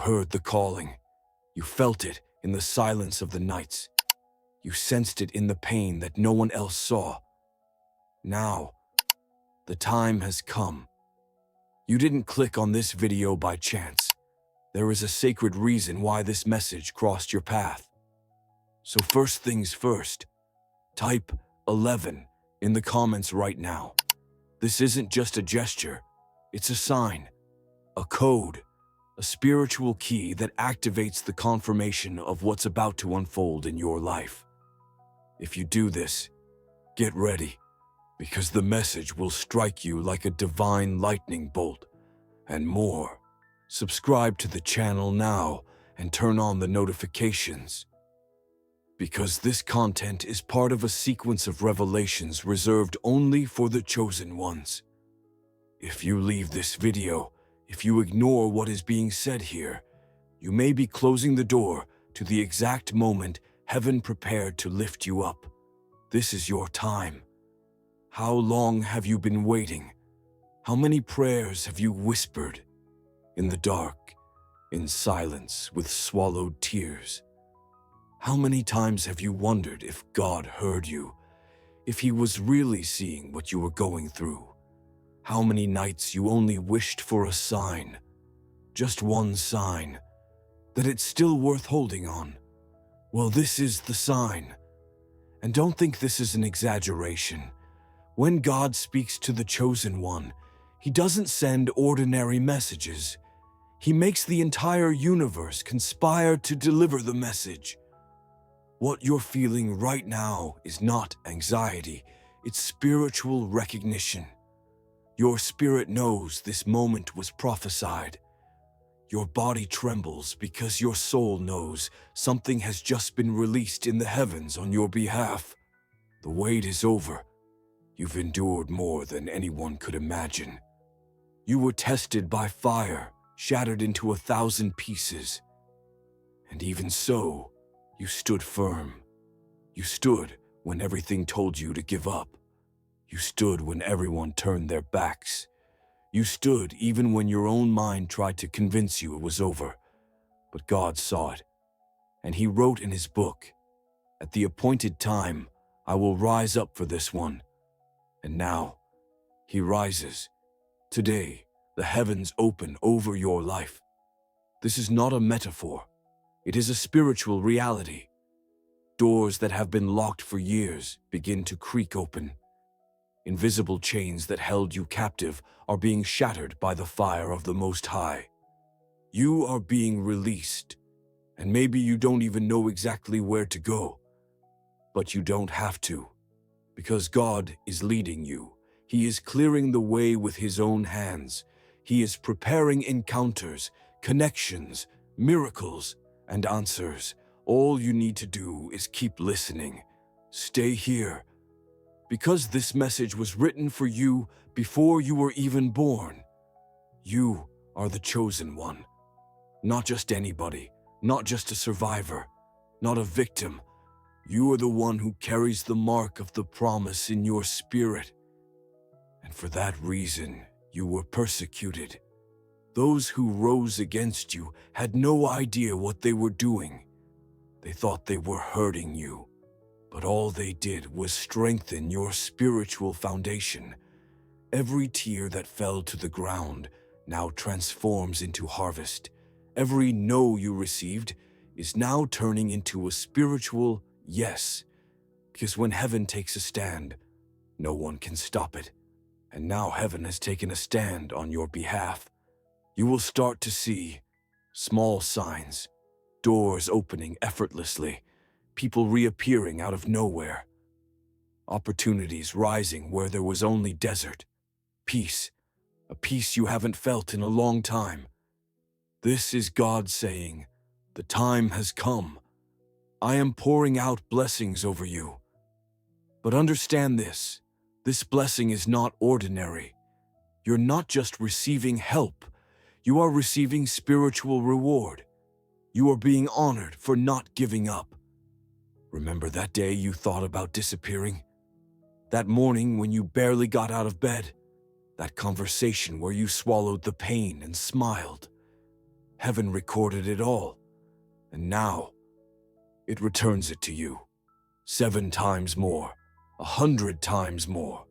heard the calling. You felt it in the silence of the nights. You sensed it in the pain that no one else saw. Now, the time has come. You didn't click on this video by chance. There is a sacred reason why this message crossed your path. So first things first, type 11 in the comments right now. This isn't just a gesture, it's a sign, a code, a spiritual key that activates the confirmation of what's about to unfold in your life. If you do this, get ready, because the message will strike you like a divine lightning bolt. And more, subscribe to the channel now and turn on the notifications, because this content is part of a sequence of revelations reserved only for the chosen ones. If you leave this video, if you ignore what is being said here, you may be closing the door to the exact moment heaven prepared to lift you up. This is your time. How long have you been waiting? How many prayers have you whispered? In the dark, in silence, with swallowed tears. How many times have you wondered if God heard you, if He was really seeing what you were going through? How many nights you only wished for a sign, just one sign, that it's still worth holding on? Well, this is the sign. And don't think this is an exaggeration. When God speaks to the chosen one, He doesn't send ordinary messages. He makes the entire universe conspire to deliver the message. What you're feeling right now is not anxiety, it's spiritual recognition. Your spirit knows this moment was prophesied. Your body trembles because your soul knows something has just been released in the heavens on your behalf. The wait is over. You've endured more than anyone could imagine. You were tested by fire, shattered into 1,000 pieces. And even so, you stood firm. You stood when everything told you to give up. You stood when everyone turned their backs. You stood even when your own mind tried to convince you it was over. But God saw it, and He wrote in His book, "At the appointed time, I will rise up for this one." And now, He rises. Today, the heavens open over your life. This is not a metaphor. It is a spiritual reality. Doors that have been locked for years begin to creak open. Invisible chains that held you captive are being shattered by the fire of the Most High. You are being released, and maybe you don't even know exactly where to go. But you don't have to, because God is leading you. He is clearing the way with His own hands. He is preparing encounters, connections, miracles, and answers. All you need to do is keep listening. Stay here, because this message was written for you before you were even born. You are the chosen one. Not just anybody, not just a survivor, not a victim. You are the one who carries the mark of the promise in your spirit. And for that reason, you were persecuted. Those who rose against you had no idea what they were doing. They thought they were hurting you. But all they did was strengthen your spiritual foundation. Every tear that fell to the ground now transforms into harvest. Every no you received is now turning into a spiritual yes. Because when heaven takes a stand, no one can stop it. And now heaven has taken a stand on your behalf. You will start to see small signs, doors opening effortlessly, people reappearing out of nowhere, opportunities rising where there was only desert, peace, a peace you haven't felt in a long time. This is God saying, "The time has come. I am pouring out blessings over you." But understand this blessing is not ordinary. You're not just receiving help, you are receiving spiritual reward. You are being honored for not giving up. Remember that day you thought about disappearing? That morning when you barely got out of bed? That conversation where you swallowed the pain and smiled? Heaven recorded it all, and now it returns it to you. 7 times more, 100 times more,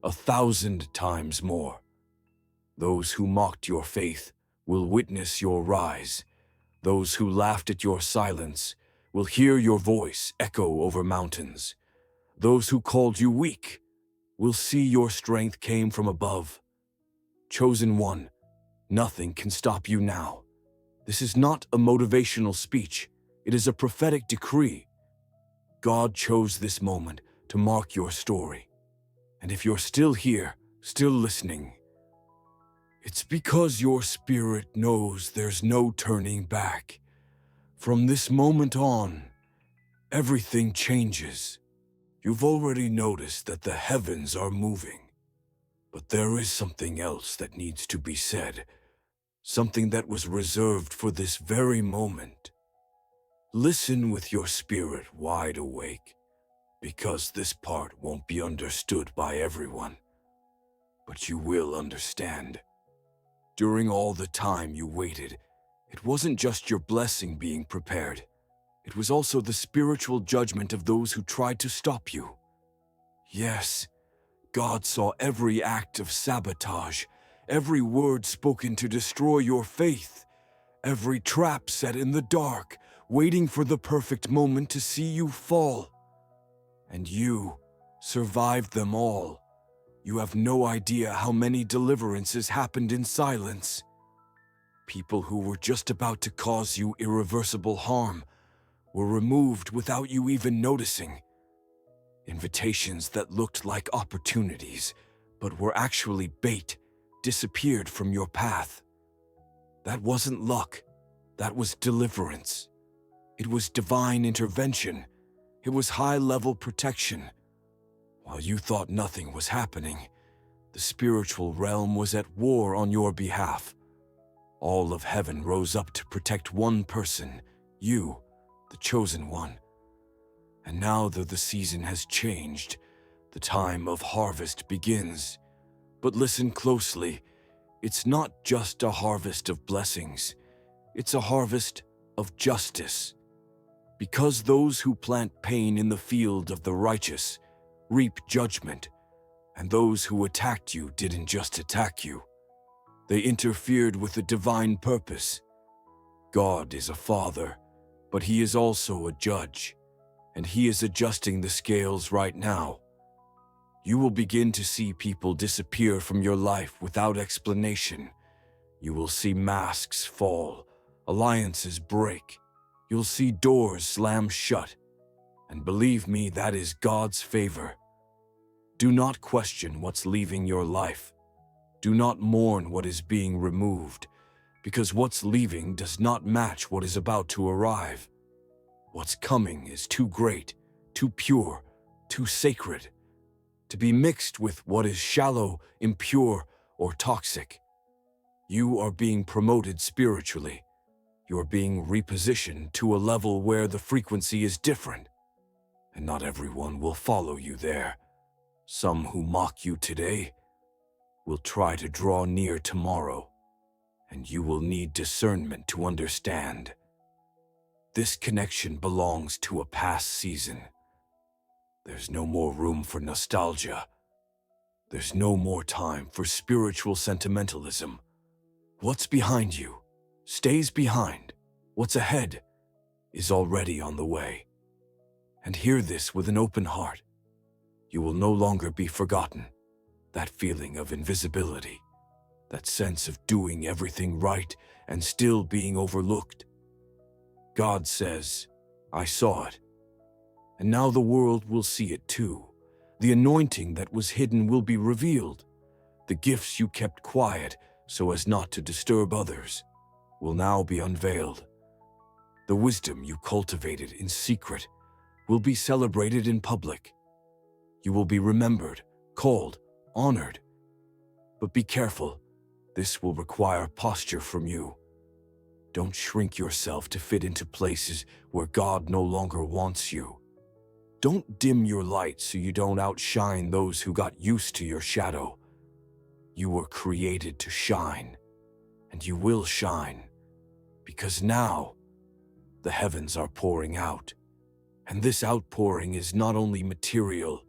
1,000 times more. Those who mocked your faith will witness your rise. Those who laughed at your silence will hear your voice echo over mountains. Those who called you weak will see your strength came from above. Chosen one, nothing can stop you now. This is not a motivational speech. It is a prophetic decree. God chose this moment to mark your story. And if you're still here, still listening, it's because your spirit knows there's no turning back. From this moment on, everything changes. You've already noticed that the heavens are moving. But there is something else that needs to be said, something that was reserved for this very moment. Listen with your spirit wide awake, because this part won't be understood by everyone. But you will understand. During all the time you waited, it wasn't just your blessing being prepared. It was also the spiritual judgment of those who tried to stop you. Yes, God saw every act of sabotage, every word spoken to destroy your faith, every trap set in the dark, waiting for the perfect moment to see you fall. And you survived them all. You have no idea how many deliverances happened in silence. People who were just about to cause you irreversible harm were removed without you even noticing. Invitations that looked like opportunities, but were actually bait, disappeared from your path. That wasn't luck. That was deliverance. It was divine intervention. It was high-level protection. While you thought nothing was happening, the spiritual realm was at war on your behalf. All of heaven rose up to protect one person, you, the chosen one. And now that the season has changed, the time of harvest begins. But listen closely, it's not just a harvest of blessings, it's a harvest of justice. Because those who plant pain in the field of the righteous reap judgment, and those who attacked you didn't just attack you. They interfered with a divine purpose. God is a father, but he is also a judge, and he is adjusting the scales right now. You will begin to see people disappear from your life without explanation. You will see masks fall, alliances break. You'll see doors slam shut. And believe me, that is God's favor. Do not question what's leaving your life. Do not mourn what is being removed, because what's leaving does not match what is about to arrive. What's coming is too great, too pure, too sacred, to be mixed with what is shallow, impure, or toxic. You are being promoted spiritually. You are being repositioned to a level where the frequency is different. And not everyone will follow you there. Some who mock you today will try to draw near tomorrow, and you will need discernment to understand. This connection belongs to a past season. There's no more room for nostalgia. There's no more time for spiritual sentimentalism. What's behind you stays behind. What's ahead is already on the way. And hear this with an open heart. You will no longer be forgotten. That feeling of invisibility, that sense of doing everything right and still being overlooked. God says, I saw it. And now the world will see it too. The anointing that was hidden will be revealed. The gifts you kept quiet so as not to disturb others will now be unveiled. The wisdom you cultivated in secret will be celebrated in public. You will be remembered, called, honored. But be careful, this will require posture from you. Don't shrink yourself to fit into places where God no longer wants you. Don't dim your light so you don't outshine those who got used to your shadow. You were created to shine, and you will shine. Because now, the heavens are pouring out. And this outpouring is not only material,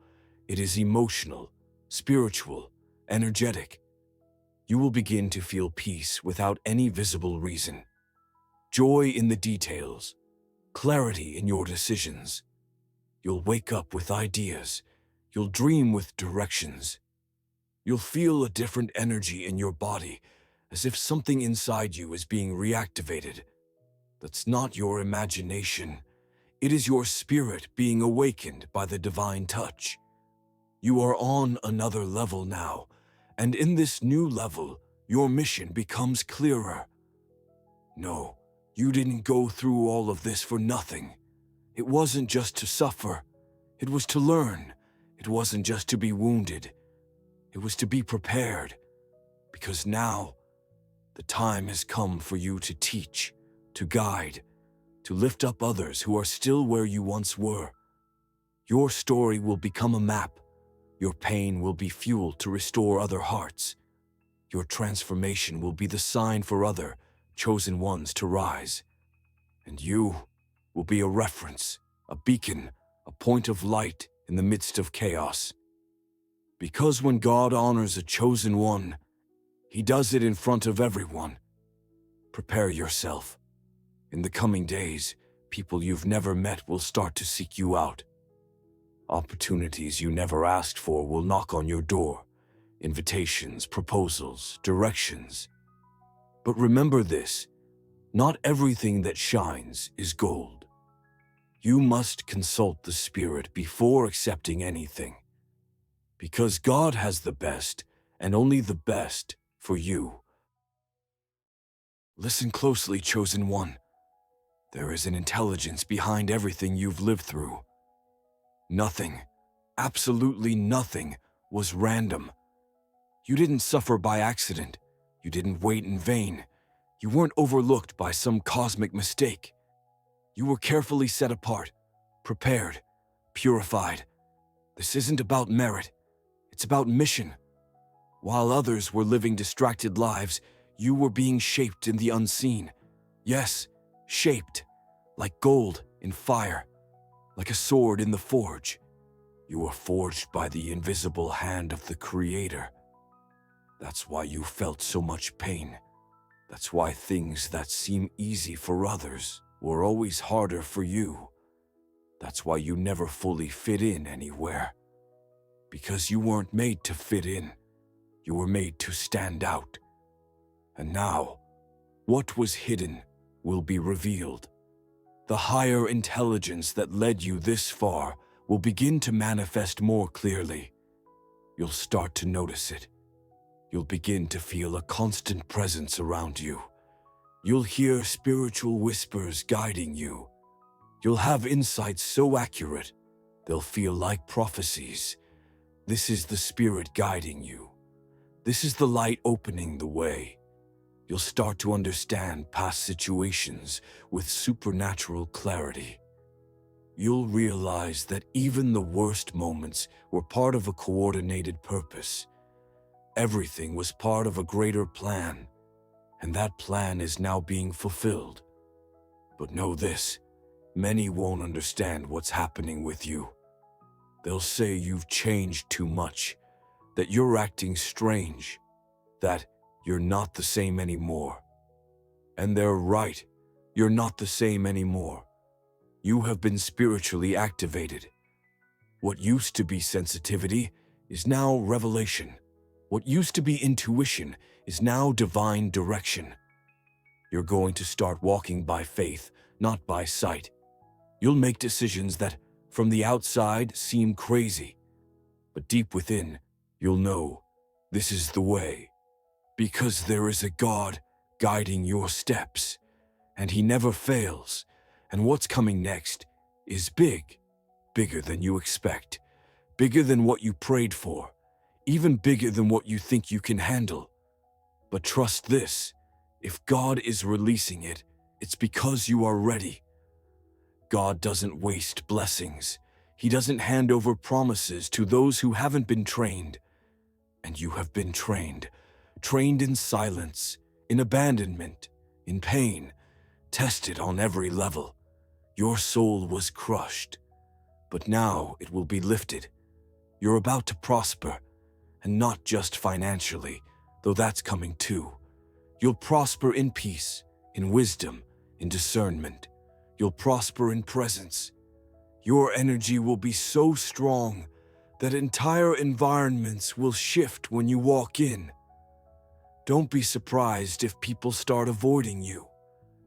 it is emotional, spiritual, energetic. You will begin to feel peace without any visible reason. Joy in the details, clarity in your decisions. You'll wake up with ideas. You'll dream with directions. You'll feel a different energy in your body, as if something inside you is being reactivated. That's not your imagination. It is your spirit being awakened by the divine touch. You are on another level now, and in this new level, your mission becomes clearer. No, you didn't go through all of this for nothing. It wasn't just to suffer. It was to learn. It wasn't just to be wounded. It was to be prepared. Because now, the time has come for you to teach, to guide, to lift up others who are still where you once were. Your story will become a map. Your pain will be fuel to restore other hearts. Your transformation will be the sign for other chosen ones to rise. And you will be a reference, a beacon, a point of light in the midst of chaos. Because when God honors a chosen one, He does it in front of everyone. Prepare yourself. In the coming days, people you've never met will start to seek you out. Opportunities you never asked for will knock on your door. Invitations, proposals, directions. But remember this, not everything that shines is gold. You must consult the Spirit before accepting anything. Because God has the best, and only the best, for you. Listen closely, chosen one. There is an intelligence behind everything you've lived through. Nothing, absolutely nothing, was random. You didn't suffer by accident. You didn't wait in vain. You weren't overlooked by some cosmic mistake. You were carefully set apart, prepared, purified. This isn't about merit. It's about mission. While others were living distracted lives, you were being shaped in the unseen. Yes, shaped, like gold in fire, like a sword in the forge. You were forged by the invisible hand of the Creator. That's why you felt so much pain. That's why things that seem easy for others were always harder for you. That's why you never fully fit in anywhere. Because you weren't made to fit in. You were made to stand out. And now, what was hidden will be revealed. The higher intelligence that led you this far will begin to manifest more clearly. You'll start to notice it. You'll begin to feel a constant presence around you. You'll hear spiritual whispers guiding you. You'll have insights so accurate, they'll feel like prophecies. This is the Spirit guiding you. This is the light opening the way. You'll start to understand past situations with supernatural clarity. You'll realize that even the worst moments were part of a coordinated purpose. Everything was part of a greater plan, and that plan is now being fulfilled. But know this, many won't understand what's happening with you. They'll say you've changed too much, that you're acting strange, that you're not the same anymore. And they're right, you're not the same anymore. You have been spiritually activated. What used to be sensitivity is now revelation. What used to be intuition is now divine direction. You're going to start walking by faith, not by sight. You'll make decisions that, from the outside, seem crazy. But deep within, you'll know this is the way. Because there is a God guiding your steps, and He never fails. And what's coming next is big, bigger than you expect, bigger than what you prayed for, even bigger than what you think you can handle. But trust this, if God is releasing it, it's because you are ready. God doesn't waste blessings. He doesn't hand over promises to those who haven't been trained. And you have been trained in silence, in abandonment, in pain. tested on every level. Your soul was crushed, but now it will be lifted. You're about to prosper, and not just financially, though that's coming too. You'll prosper in peace, in wisdom, in discernment. You'll prosper in presence. Your energy will be so strong that entire environments will shift when you walk in. Don't be surprised if people start avoiding you.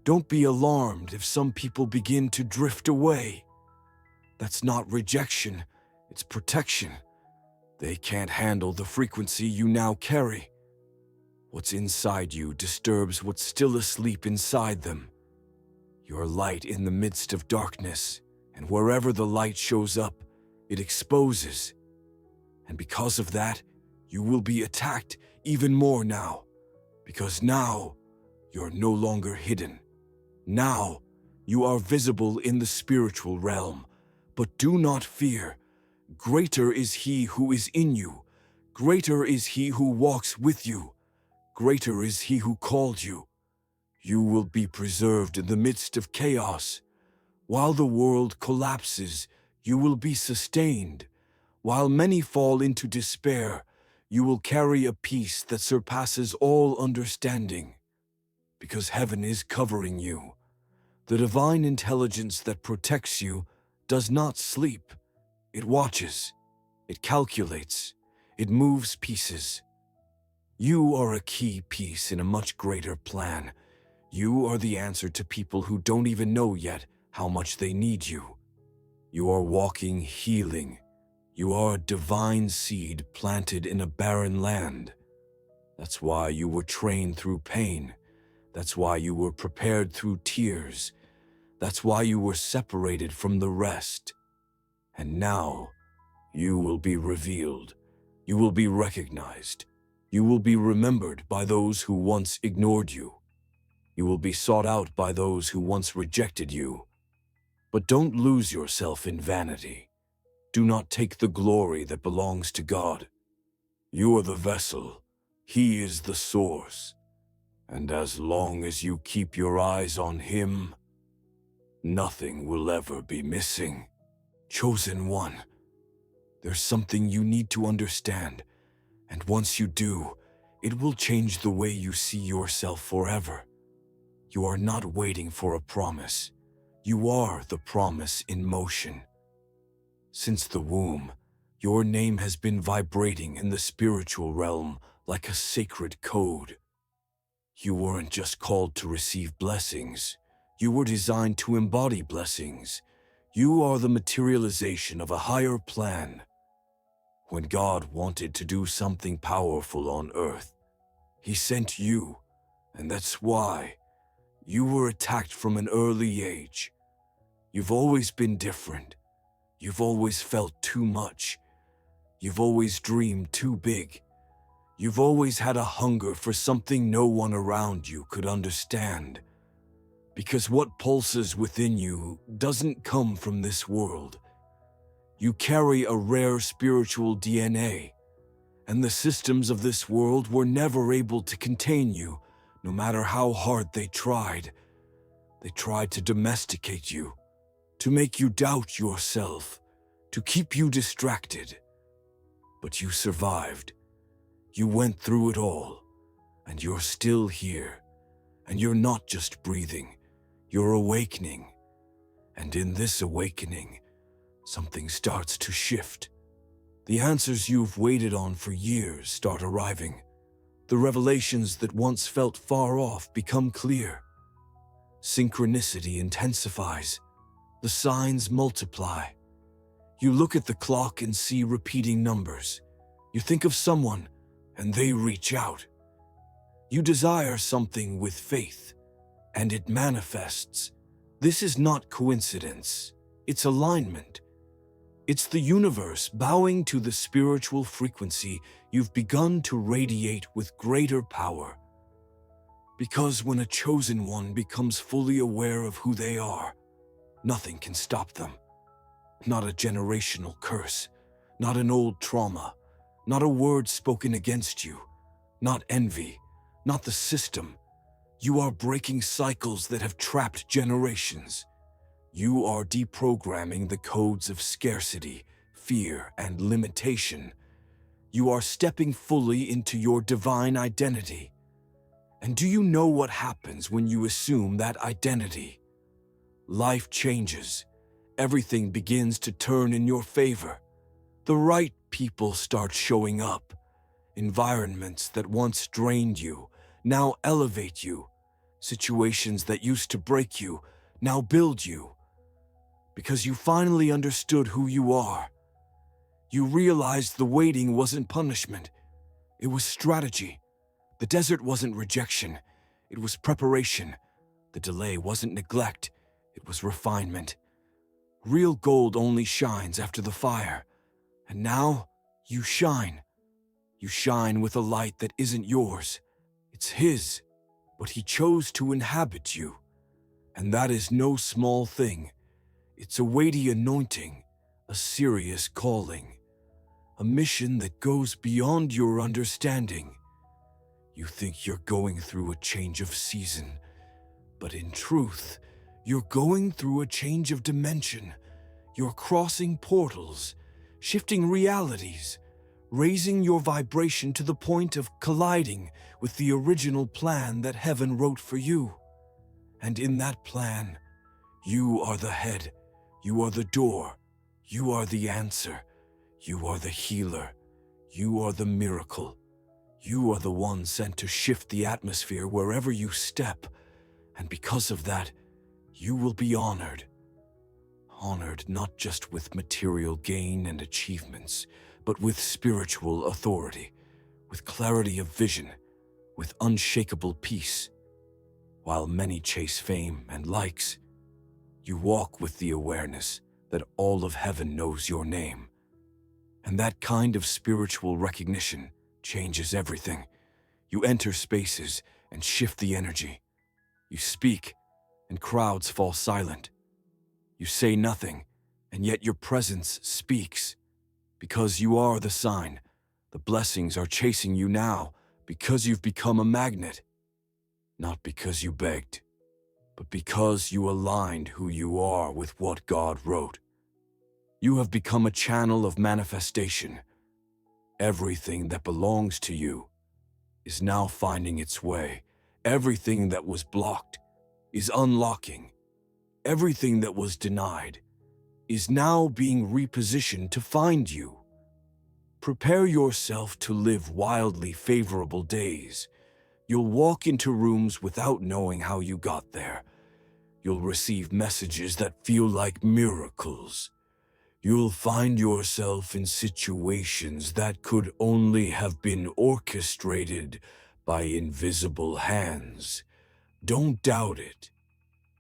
Don't be alarmed if some people begin to drift away. That's not rejection, it's protection. They can't handle the frequency you now carry. What's inside you disturbs what's still asleep inside them. You're light in the midst of darkness, and wherever the light shows up, it exposes. And because of that, you will be attacked even more now, because now you're no longer hidden. Now you are visible in the spiritual realm, but do not fear. Greater is He who is in you. Greater is He who walks with you. Greater is He who called you. You will be preserved in the midst of chaos. While the world collapses, you will be sustained. While many fall into despair, you will carry a peace that surpasses all understanding. Because heaven is covering you. The divine intelligence that protects you does not sleep. It watches. It calculates. It moves pieces. You are a key piece in a much greater plan. You are the answer to people who don't even know yet how much they need you. You are walking healing. You are a divine seed planted in a barren land. That's why you were trained through pain. That's why you were prepared through tears. That's why you were separated from the rest. And now, you will be revealed. You will be recognized. You will be remembered by those who once ignored you. You will be sought out by those who once rejected you. But don't lose yourself in vanity. Do not take the glory that belongs to God. You are the vessel. He is the source. And as long as you keep your eyes on Him, nothing will ever be missing. Chosen one, there's something you need to understand, and once you do, it will change the way you see yourself forever. You are not waiting for a promise. You are the promise in motion. Since the womb, your name has been vibrating in the spiritual realm like a sacred code. You weren't just called to receive blessings. You were designed to embody blessings. You are the materialization of a higher plan. When God wanted to do something powerful on earth, He sent you, and that's why you were attacked from an early age. You've always been different. You've always felt too much. You've always dreamed too big. You've always had a hunger for something no one around you could understand. Because what pulses within you doesn't come from this world. You carry a rare spiritual DNA, and the systems of this world were never able to contain you, no matter how hard they tried. They tried to domesticate you, to make you doubt yourself, to keep you distracted. But you survived. You went through it all, and you're still here. And you're not just breathing, you're awakening. And in this awakening, something starts to shift. The answers you've waited on for years start arriving. The revelations that once felt far off become clear. Synchronicity intensifies. The signs multiply. You look at the clock and see repeating numbers. You think of someone, and they reach out. You desire something with faith, and it manifests. This is not coincidence. It's alignment. It's the universe bowing to the spiritual frequency you've begun to radiate with greater power. Because when a chosen one becomes fully aware of who they are, nothing can stop them. Not a generational curse, not an old trauma, not a word spoken against you, not envy, not the system, You are breaking cycles that have trapped generations. You are deprogramming the codes of scarcity, fear, and limitation. You are stepping fully into your divine identity. And do you know what happens when you assume that identity? Life changes. Everything begins to turn in your favor. The right people start showing up. Environments that once drained you now elevate you. Situations that used to break you now build you. Because you finally understood who you are. You realized the waiting wasn't punishment. It was strategy. The desert wasn't rejection. It was preparation. The delay wasn't neglect. It was refinement. Real gold only shines after the fire. And now, you shine. You shine with a light that isn't yours. It's His. But He chose to inhabit you. And that is no small thing. It's a weighty anointing, a serious calling. A mission that goes beyond your understanding. You think you're going through a change of season. But in truth, you're going through a change of dimension. You're crossing portals, shifting realities, raising your vibration to the point of colliding with the original plan that heaven wrote for you. And in that plan, you are the head, you are the door, you are the answer, you are the healer, you are the miracle. You are the one sent to shift the atmosphere wherever you step. And because of that, you will be honored. Honored not just with material gain and achievements, but with spiritual authority, with clarity of vision, with unshakable peace. While many chase fame and likes, you walk with the awareness that all of heaven knows your name. And that kind of spiritual recognition changes everything. You enter spaces and shift the energy. You speak, and crowds fall silent. You say nothing, and yet your presence speaks. Because you are the sign, the blessings are chasing you now because you've become a magnet. Not because you begged, but because you aligned who you are with what God wrote. You have become a channel of manifestation. Everything that belongs to you is now finding its way. Everything that was blocked is unlocking. Everything that was denied is now being repositioned to find you. Prepare yourself to live wildly favorable days. You'll walk into rooms without knowing how you got there. You'll receive messages that feel like miracles. You'll find yourself in situations that could only have been orchestrated by invisible hands. Don't doubt it.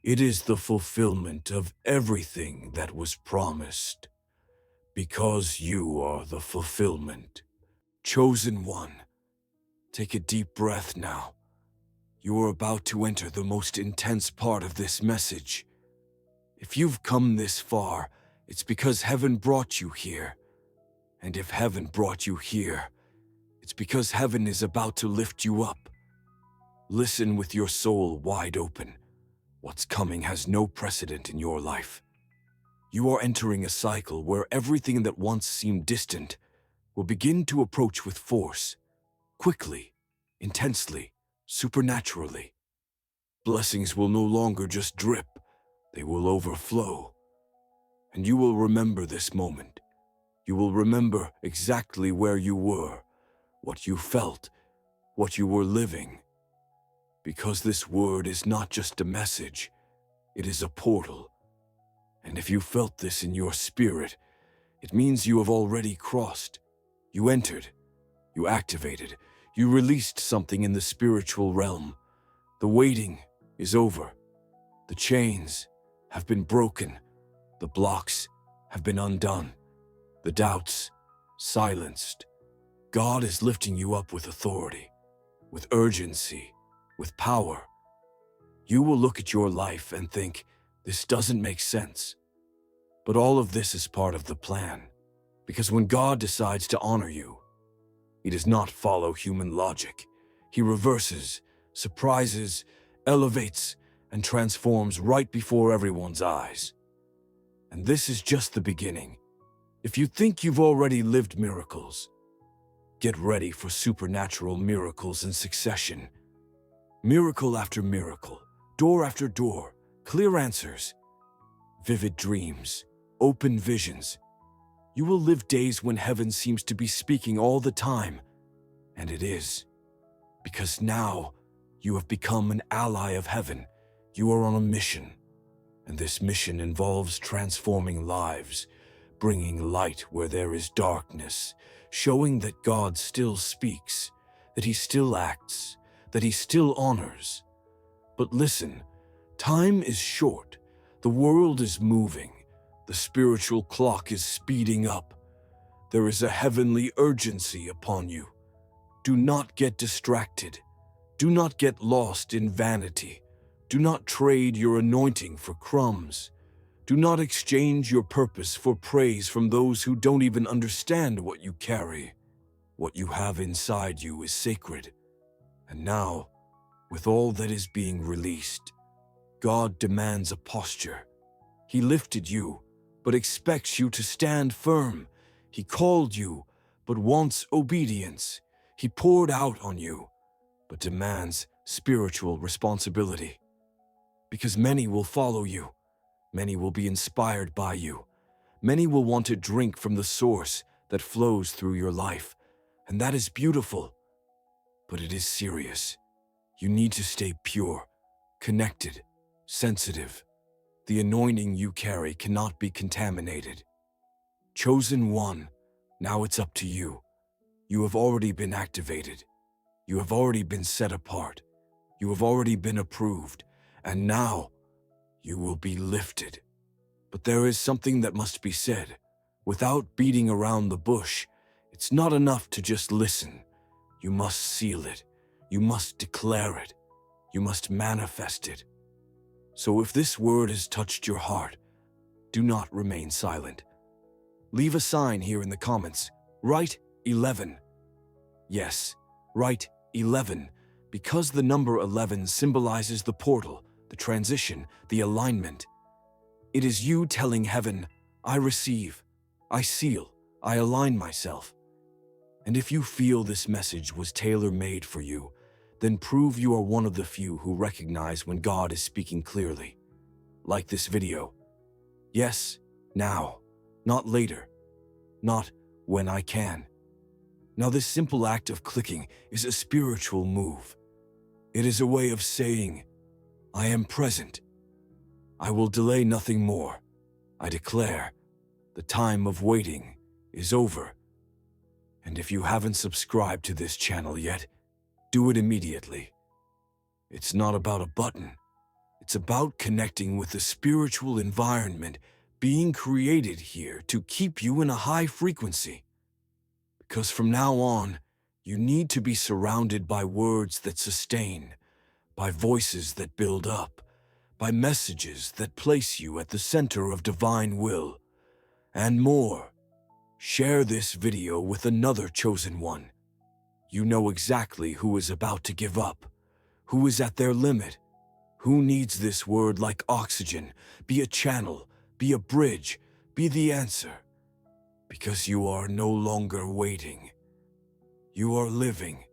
It is the fulfillment of everything that was promised. Because you are the fulfillment. Chosen one. Take a deep breath now. You are about to enter the most intense part of this message. If you've come this far, it's because heaven brought you here. And if heaven brought you here, it's because heaven is about to lift you up. Listen with your soul wide open. What's coming has no precedent in your life. You are entering a cycle where everything that once seemed distant will begin to approach with force, quickly, intensely, supernaturally. Blessings will no longer just drip, they will overflow. And you will remember this moment. You will remember exactly where you were, what you felt, what you were living. Because this word is not just a message, it is a portal. And if you felt this in your spirit, it means you have already crossed. You entered, you activated, you released something in the spiritual realm. The waiting is over. The chains have been broken. The blocks have been undone. The doubts silenced. God is lifting you up with authority, with urgency, with power. You will look at your life and think, this doesn't make sense. But all of this is part of the plan. Because when God decides to honor you, He does not follow human logic. He reverses, surprises, elevates, and transforms right before everyone's eyes. And this is just the beginning. If you think you've already lived miracles, get ready for supernatural miracles in succession. Miracle after miracle, door after door, clear answers, vivid dreams, open visions. You will live days when heaven seems to be speaking all the time, and it is. Because now you have become an ally of heaven. You are on a mission, and this mission involves transforming lives, bringing light where there is darkness, showing that God still speaks, that He still acts, that He still honors. But listen, time is short, the world is moving, the spiritual clock is speeding up. There is a heavenly urgency upon you. Do not get distracted. Do not get lost in vanity. Do not trade your anointing for crumbs. Do not exchange your purpose for praise from those who don't even understand what you carry. What you have inside you is sacred. And now, with all that is being released, God demands a posture. He lifted you, but expects you to stand firm. He called you, but wants obedience. He poured out on you, but demands spiritual responsibility. Because many will follow you. Many will be inspired by you. Many will want to drink from the source that flows through your life. And that is beautiful. But it is serious. You need to stay pure, connected, sensitive. The anointing you carry cannot be contaminated. Chosen one, now it's up to you. You have already been activated. You have already been set apart. You have already been approved. And now, you will be lifted. But there is something that must be said. Without beating around the bush, it's not enough to just listen. You must seal it. You must declare it. You must manifest it. So if this word has touched your heart, do not remain silent. Leave a sign here in the comments. Write 11. Yes, write 11, because the number 11 symbolizes the portal, the transition, the alignment. It is you telling heaven, I receive, I seal, I align myself. And if you feel this message was tailor-made for you, then prove you are one of the few who recognize when God is speaking clearly. Like this video. Yes, now, not later, not when I can. Now this simple act of clicking is a spiritual move. It is a way of saying, I am present. I will delay nothing more. I declare, the time of waiting is over. And if you haven't subscribed to this channel yet, do it immediately. It's not about a button. It's about connecting with the spiritual environment being created here to keep you in a high frequency. Because from now on, you need to be surrounded by words that sustain, by voices that build up, by messages that place you at the center of divine will, and more. Share this video with another chosen one. You know exactly who is about to give up, who is at their limit, who needs this word like oxygen. Be a channel, be a bridge, be the answer. Because you are no longer waiting. You are living.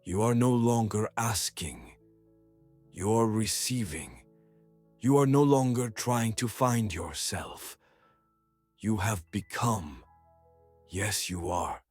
You are no longer asking. You are receiving. You are no longer trying to find yourself. You have become. Yes, you are.